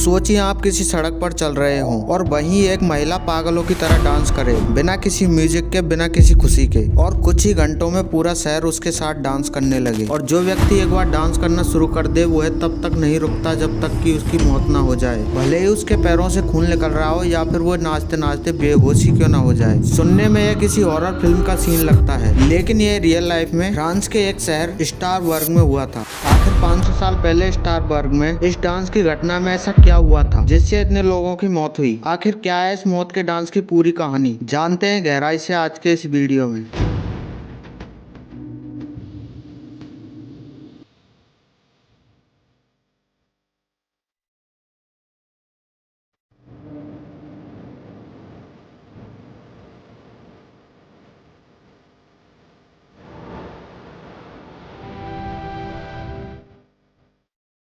सोचिए आप किसी सड़क पर चल रहे हो और वहीं एक महिला पागलों की तरह डांस करे, बिना किसी म्यूजिक के, बिना किसी खुशी के, और कुछ ही घंटों में पूरा शहर उसके साथ डांस करने लगे। और जो व्यक्ति एक बार डांस करना शुरू कर दे वह तब तक नहीं रुकता जब तक कि उसकी मौत ना हो जाए, भले ही उसके पैरों से खून निकल रहा हो या फिर वो नाचते नाचते बेहोश ही क्यों ना हो जाए। सुनने में यह किसी हॉरर फिल्म का सीन लगता है, लेकिन ये रियल लाइफ में फ्रांस के एक शहर स्टारबर्ग में हुआ था। आखिर 500 साल पहले स्टारबर्ग में इस डांस की घटना में ऐसा क्या हुआ था जिससे इतने लोगों की मौत हुई? आखिर क्या है इस मौत के डांस की पूरी कहानी, जानते हैं गहराई से आज के इस वीडियो में।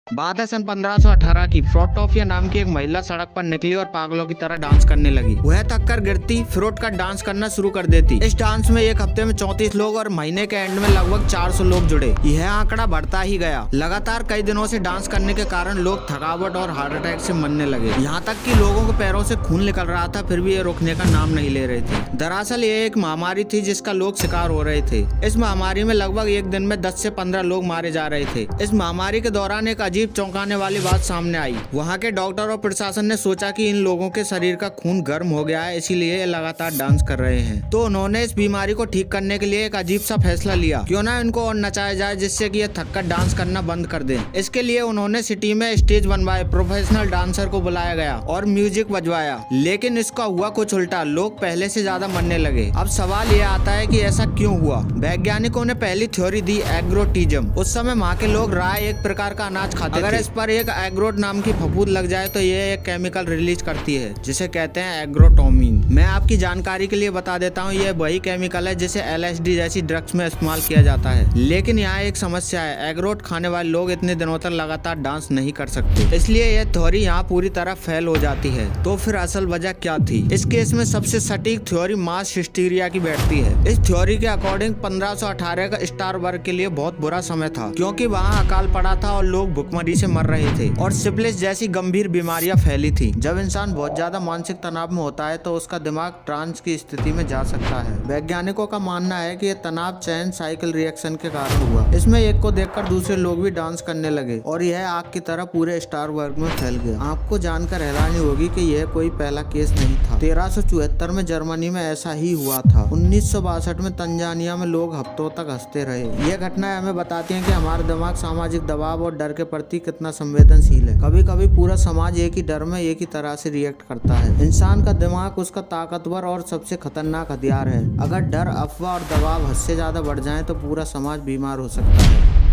बात है सन 1518 की। फ्रोटोफिया नाम की एक महिला सड़क पर निकली और पागलों की तरह डांस करने लगी। वह थक कर गिरती, फिर उठकर डांस करना शुरू कर देती। इस डांस में एक हफ्ते में 34 लोग और महीने के एंड में लगभग 400 लोग जुड़े। यह आंकड़ा बढ़ता ही गया। लगातार कई दिनों से डांस करने के कारण लोग थकावट और हार्ट अटैक से मरने लगे। यहाँ तक कि लोगों के पैरों से खून निकल रहा था, फिर भी ये रुकने का नाम नहीं ले रहे थे। दरअसल ये एक महामारी थी जिसका लोग शिकार हो रहे थे। इस महामारी में लगभग एक दिन में 10 से 15 लोग मारे जा रहे थे। इस महामारी के दौरान एक अजीब चौंकाने वाली बात सामने आई। वहाँ के डॉक्टर और प्रशासन ने सोचा कि इन लोगों के शरीर का खून गर्म हो गया है, इसीलिए ये लगातार डांस कर रहे हैं। तो उन्होंने इस बीमारी को ठीक करने के लिए एक अजीब सा फैसला लिया, क्यों ना इनको और नचाया जाए जिससे कि ये थककर डांस करना बंद कर दें। इसके लिए उन्होंने सिटी में स्टेज बनवाए, प्रोफेशनल डांसर को बुलाया गया और म्यूजिक बजवाया। लेकिन इसका हुआ कुछ उल्टा, लोग पहले से ज्यादा मरने लगे। अब सवाल ये आता है कि ऐसा क्यों हुआ? वैज्ञानिकों ने पहली थ्योरी दी, एग्रोटिज्म। उस समय वहाँ के लोग राय एक प्रकार का अनाज खाते थे। अगर इस पर एक एग्रोट नाम की फफूंद लग जाए तो ये एक केमिकल रिलीज करती है जिसे कहते हैं एग्रोटोमिन। मैं आपकी जानकारी के लिए बता देता हूँ, ये वही केमिकल है जिसे LSD जैसी ड्रग्स में इस्तेमाल किया जाता है। लेकिन यहाँ एक समस्या है, एग्रोट खाने वाले लोग इतने दिनों तक लगातार डांस नहीं कर सकते, इसलिए यह थ्योरी यहाँ पूरी तरह फेल हो जाती है। तो फिर असल वजह क्या थी? इस केस में सबसे सटीक थ्योरी मास हिस्टीरिया की बैठती है। इस थ्योरी के अकॉर्डिंग 1518 का स्टारबर्ग के लिए बहुत बुरा समय था, क्योंकि वहाँ अकाल पड़ा था और लोग भुखमरी से मर रहे थे और सिफिलिस जैसी गंभीर बीमारियां फैली थी। जब इंसान बहुत ज्यादा मानसिक तनाव में होता है तो उसका दिमाग ट्रांस की स्थिति में जा सकता है। वैज्ञानिकों का मानना है कि यह तनाव चैन साइकिल रिएक्शन के कारण हुआ। इसमें एक को देखकर दूसरे लोग भी डांस करने लगे और यह आग की तरह पूरे स्टारबर्ग में फैल गया। आपको जानकर हैरानी होगी कि यह कोई पहला केस नहीं था। 1374 में जर्मनी में ऐसा ही हुआ था। 1962 में तंजानिया में लोग हफ्तों तक हंसते रहे। ये घटनाएं हमें बताती हैं कि हमारा दिमाग सामाजिक दबाव और डर के प्रति कितना संवेदनशील है। कभी कभी पूरा समाज एक ही डर में एक ही तरह से रिएक्ट करता है। इंसान का दिमाग उसका ताकतवर और सबसे खतरनाक हथियार है। अगर डर, अफवाह और दबाव हद से ज्यादा बढ़ जाए तो पूरा समाज बीमार हो सकता है।